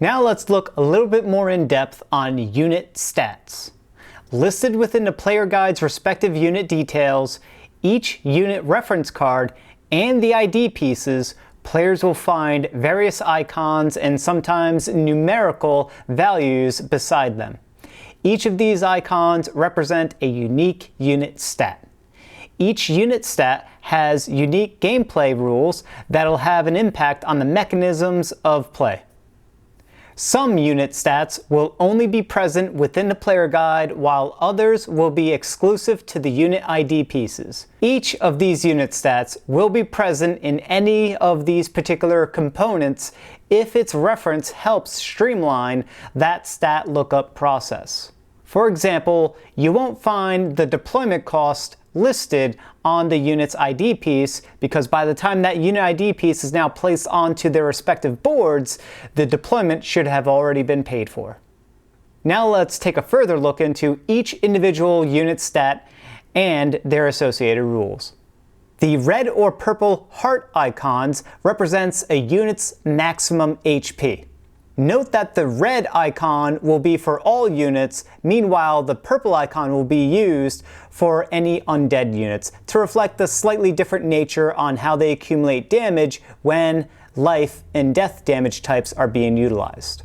Now let's look a little bit more in depth on unit stats. Listed within the player guide's respective unit details, each unit reference card, and the ID pieces, players will find various icons and sometimes numerical values beside them. Each of these icons represent a unique unit stat. Each unit stat has unique gameplay rules that'll have an impact on the mechanisms of play. Some unit stats will only be present within the player guide, while others will be exclusive to the unit ID pieces. Each of these unit stats will be present in any of these particular components if its reference helps streamline that stat lookup process. For example, you won't find the deployment cost listed on the unit's ID piece because by the time that unit ID piece is now placed onto their respective boards, the deployment should have already been paid for. Now let's take a further look into each individual unit stat and their associated rules. The red or purple heart icons represents a unit's maximum HP. Note that the red icon will be for all units, meanwhile the purple icon will be used for any undead units to reflect the slightly different nature on how they accumulate damage when life and death damage types are being utilized.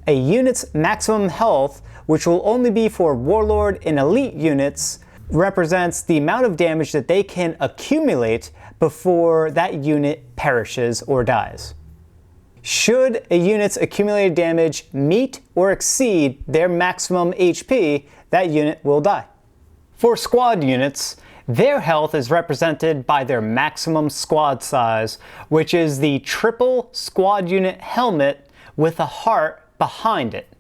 A unit's maximum health, which will only be for warlord and elite units, represents the amount of damage that they can accumulate before that unit perishes or dies. Should a unit's accumulated damage meet or exceed their maximum HP, that unit will die. For squad units, their health is represented by their maximum squad size, which is the triple squad unit helmet with a heart behind it.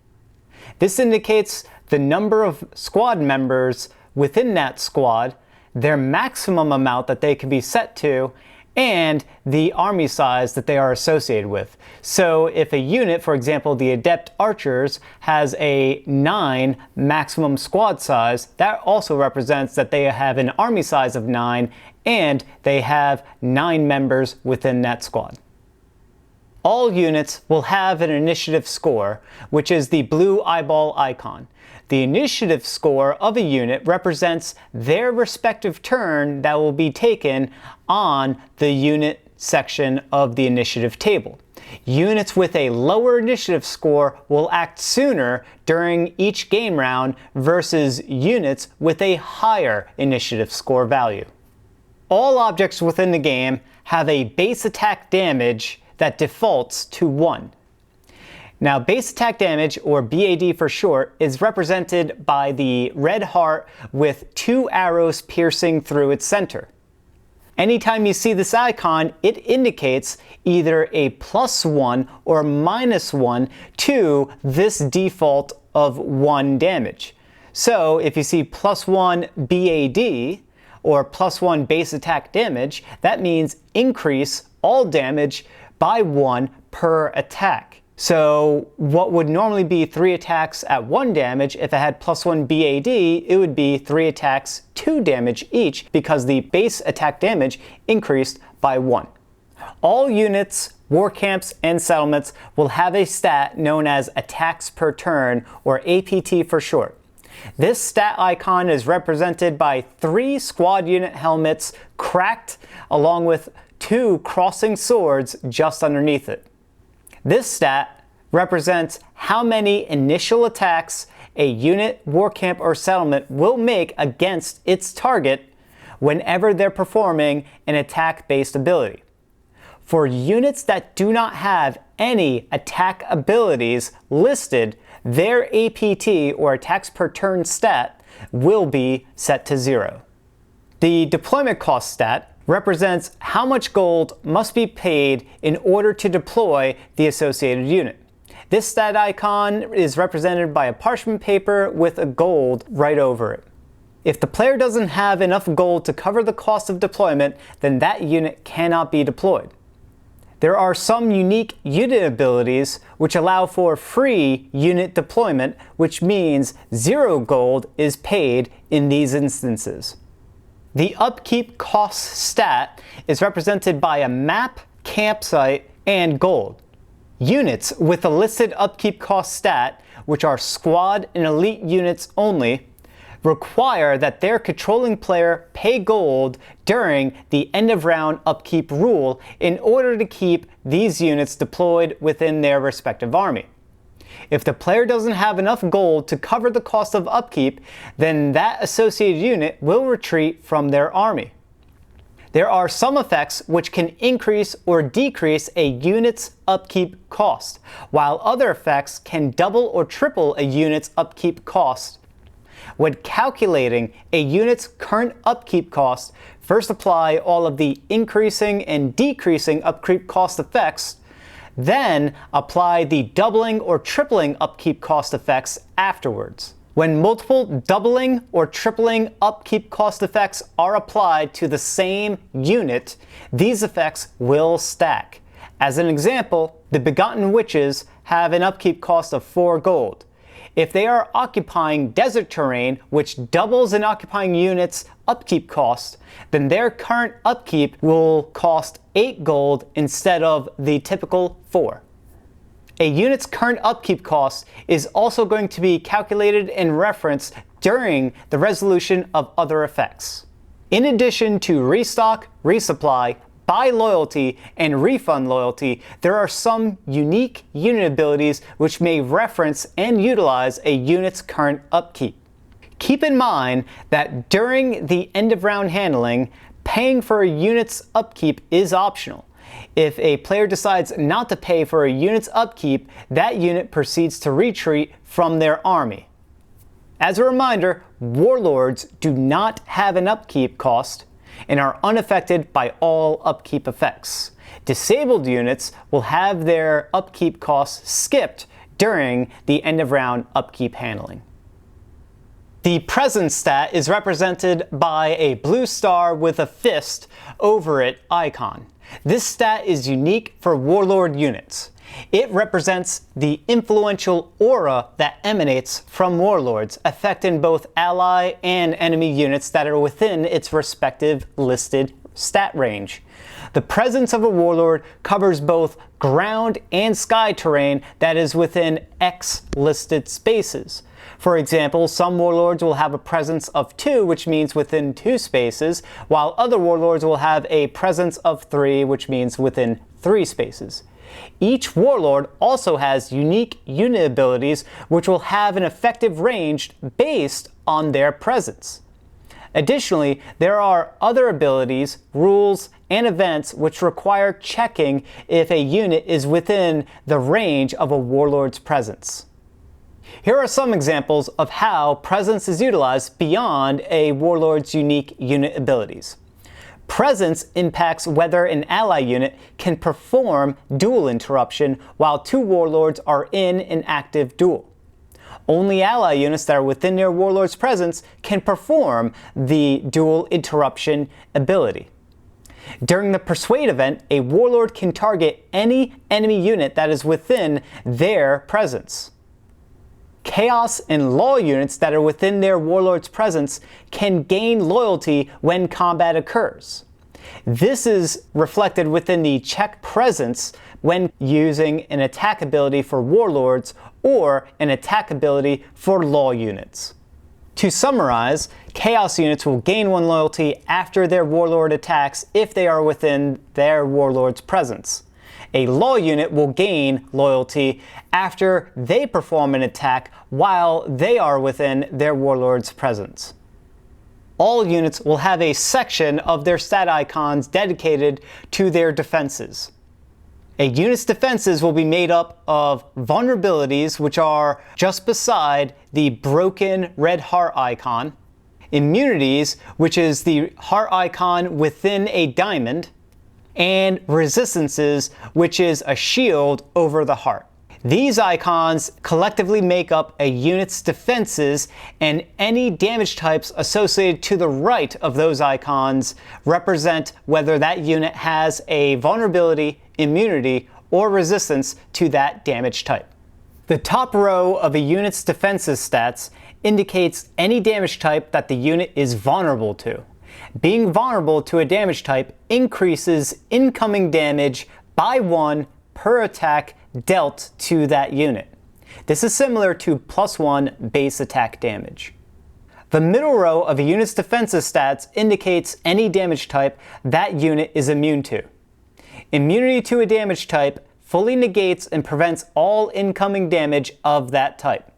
This indicates the number of squad members within that squad, their maximum amount that they can be set to, and the army size that they are associated with. So if a unit, for example the Adept Archers, has a 9 maximum squad size, that also represents that they have an army size of 9 and they have 9 members within that squad. All units will have an initiative score, which is the blue eyeball icon. The initiative score of a unit represents their respective turn that will be taken on the unit section of the initiative table. Units with a lower initiative score will act sooner during each game round versus units with a higher initiative score value. All objects within the game have a base attack damage that defaults to 1. Now, base attack damage, or BAD for short, is represented by the red heart with 2 arrows piercing through its center. Anytime you see this icon, it indicates either a +1 or -1 to this default of 1 damage. So if you see +1 BAD, or +1 base attack damage, that means increase all damage by 1 per attack. So what would normally be 3 attacks at 1 damage, if it had +1 BAD, it would be 3 attacks 2 damage each because the base attack damage increased by 1. All units, war camps, and settlements will have a stat known as attacks per turn, or APT for short. This stat icon is represented by 3 squad unit helmets cracked along with 2 crossing swords just underneath it. This stat represents how many initial attacks a unit, war camp, or settlement will make against its target whenever they're performing an attack-based ability. For units that do not have any attack abilities listed, their APT, or attacks per turn stat, will be set to 0. The deployment cost stat represents how much gold must be paid in order to deploy the associated unit. This stat icon is represented by a parchment paper with a gold right over it. If the player doesn't have enough gold to cover the cost of deployment, then that unit cannot be deployed. There are some unique unit abilities which allow for free unit deployment, which means 0 gold is paid in these instances. The Upkeep Cost stat is represented by a map, campsite, and gold. Units with a listed upkeep cost stat, which are squad and elite units only, require that their controlling player pay gold during the end of round upkeep rule in order to keep these units deployed within their respective army. If the player doesn't have enough gold to cover the cost of upkeep, then that associated unit will retreat from their army. There are some effects which can increase or decrease a unit's upkeep cost, while other effects can double or triple a unit's upkeep cost. When calculating a unit's current upkeep cost, first apply all of the increasing and decreasing upkeep cost effects, then apply the doubling or tripling upkeep cost effects afterwards. When multiple doubling or tripling upkeep cost effects are applied to the same unit, these effects will stack. As an example, the Begotten Witches have an upkeep cost of 4 gold. If they are occupying desert terrain, which doubles an occupying unit's upkeep cost, then their current upkeep will cost 8 gold instead of the typical 4. A unit's current upkeep cost is also going to be calculated and referenced during the resolution of other effects. In addition to restock, resupply, buy loyalty, and refund loyalty, there are some unique unit abilities which may reference and utilize a unit's current upkeep. Keep in mind that during the end of round handling, paying for a unit's upkeep is optional. If a player decides not to pay for a unit's upkeep, that unit proceeds to retreat from their army. As a reminder, warlords do not have an upkeep cost and are unaffected by all upkeep effects. Disabled units will have their upkeep costs skipped during the end of round upkeep handling. The presence stat is represented by a blue star with a fist over it icon. This stat is unique for warlord units. It represents the influential aura that emanates from warlords, affecting both ally and enemy units that are within its respective listed stat range. The presence of a warlord covers both ground and sky terrain that is within X listed spaces. For example, some warlords will have a presence of 2, which means within 2 spaces, while other warlords will have a presence of 3, which means within 3 spaces. Each warlord also has unique unit abilities which will have an effective range based on their presence. Additionally, there are other abilities, rules, and events which require checking if a unit is within the range of a warlord's presence. Here are some examples of how presence is utilized beyond a warlord's unique unit abilities. Presence impacts whether an ally unit can perform duel interruption while 2 warlords are in an active duel. Only ally units that are within their warlord's presence can perform the duel interruption ability. During the Persuade event, a warlord can target any enemy unit that is within their presence. Chaos and Law units that are within their warlord's presence can gain loyalty when combat occurs. This is reflected within the check presence when using an attack ability for warlords or an attack ability for Law units. To summarize, Chaos units will gain 1 loyalty after their warlord attacks if they are within their warlord's presence. A Law unit will gain loyalty after they perform an attack while they are within their warlord's presence. All units will have a section of their stat icons dedicated to their defenses. A unit's defenses will be made up of vulnerabilities, which are just beside the broken red heart icon, immunities, which is the heart icon within a diamond, and resistances, which is a shield over the heart. These icons collectively make up a unit's defenses, and any damage types associated to the right of those icons represent whether that unit has a vulnerability, immunity, or resistance to that damage type. The top row of a unit's defenses stats indicates any damage type that the unit is vulnerable to. Being vulnerable to a damage type increases incoming damage by 1 per attack dealt to that unit. This is similar to +1 base attack damage. The middle row of a unit's defensive stats indicates any damage type that unit is immune to. Immunity to a damage type fully negates and prevents all incoming damage of that type.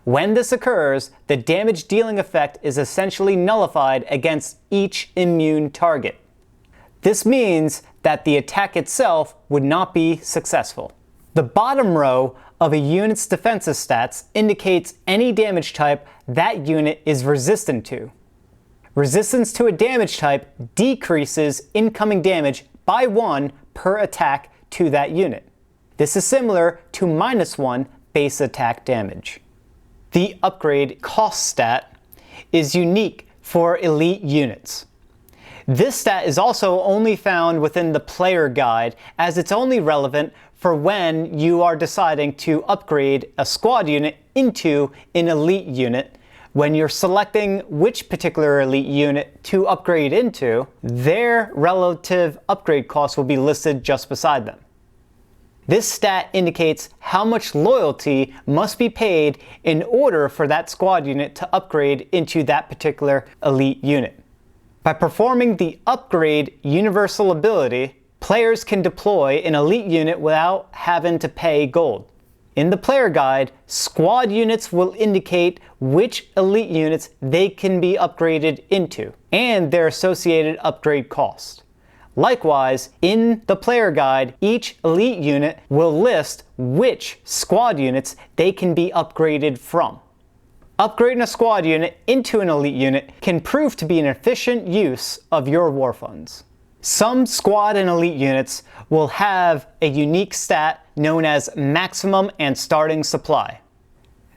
When this occurs, the damage dealing effect is essentially nullified against each immune target. This means that the attack itself would not be successful. The bottom row of a unit's defensive stats indicates any damage type that unit is resistant to. Resistance to a damage type decreases incoming damage by 1 per attack to that unit. This is similar to -1 base attack damage. The upgrade cost stat is unique for elite units. This stat is also only found within the player guide, as it's only relevant for when you are deciding to upgrade a squad unit into an elite unit. When you're selecting which particular elite unit to upgrade into, their relative upgrade cost will be listed just beside them. This stat indicates how much loyalty must be paid in order for that squad unit to upgrade into that particular elite unit. By performing the upgrade universal ability, players can deploy an elite unit without having to pay gold. In the player guide, squad units will indicate which elite units they can be upgraded into, and their associated upgrade cost. Likewise, in the player guide, each elite unit will list which squad units they can be upgraded from. Upgrading a squad unit into an elite unit can prove to be an efficient use of your war funds. Some squad and elite units will have a unique stat known as maximum and starting supply.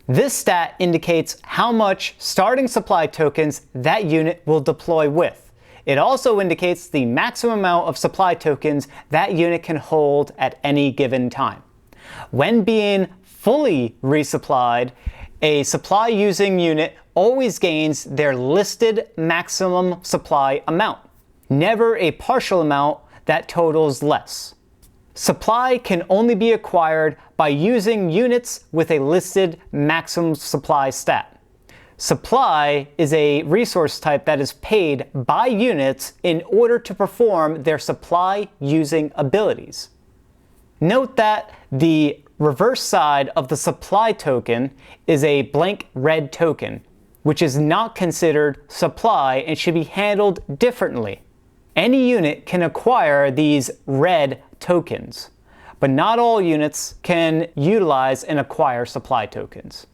This stat indicates how much starting supply tokens that unit will deploy with. It also indicates the maximum amount of supply tokens that unit can hold at any given time. When being fully resupplied, a supply using unit always gains their listed maximum supply amount, never a partial amount that totals less. Supply can only be acquired by using units with a listed maximum supply stat. Supply is a resource type that is paid by units in order to perform their supply using abilities. Note that the reverse side of the supply token is a blank red token, which is not considered supply and should be handled differently. Any unit can acquire these red tokens, but not all units can utilize and acquire supply tokens.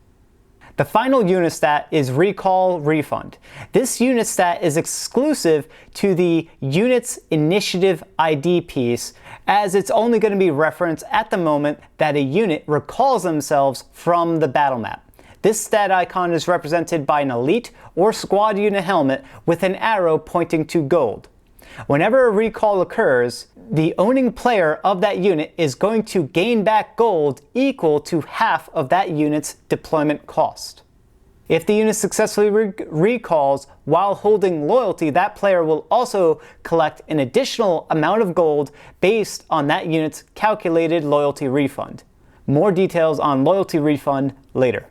The final unit stat is Recall Refund. This unit stat is exclusive to the unit's initiative ID piece, as it's only going to be referenced at the moment that a unit recalls themselves from the battle map. This stat icon is represented by an elite or squad unit helmet with an arrow pointing to gold. Whenever a recall occurs, the owning player of that unit is going to gain back gold equal to half of that unit's deployment cost. If the unit successfully recalls while holding loyalty, that player will also collect an additional amount of gold based on that unit's calculated loyalty refund. More details on loyalty refund later.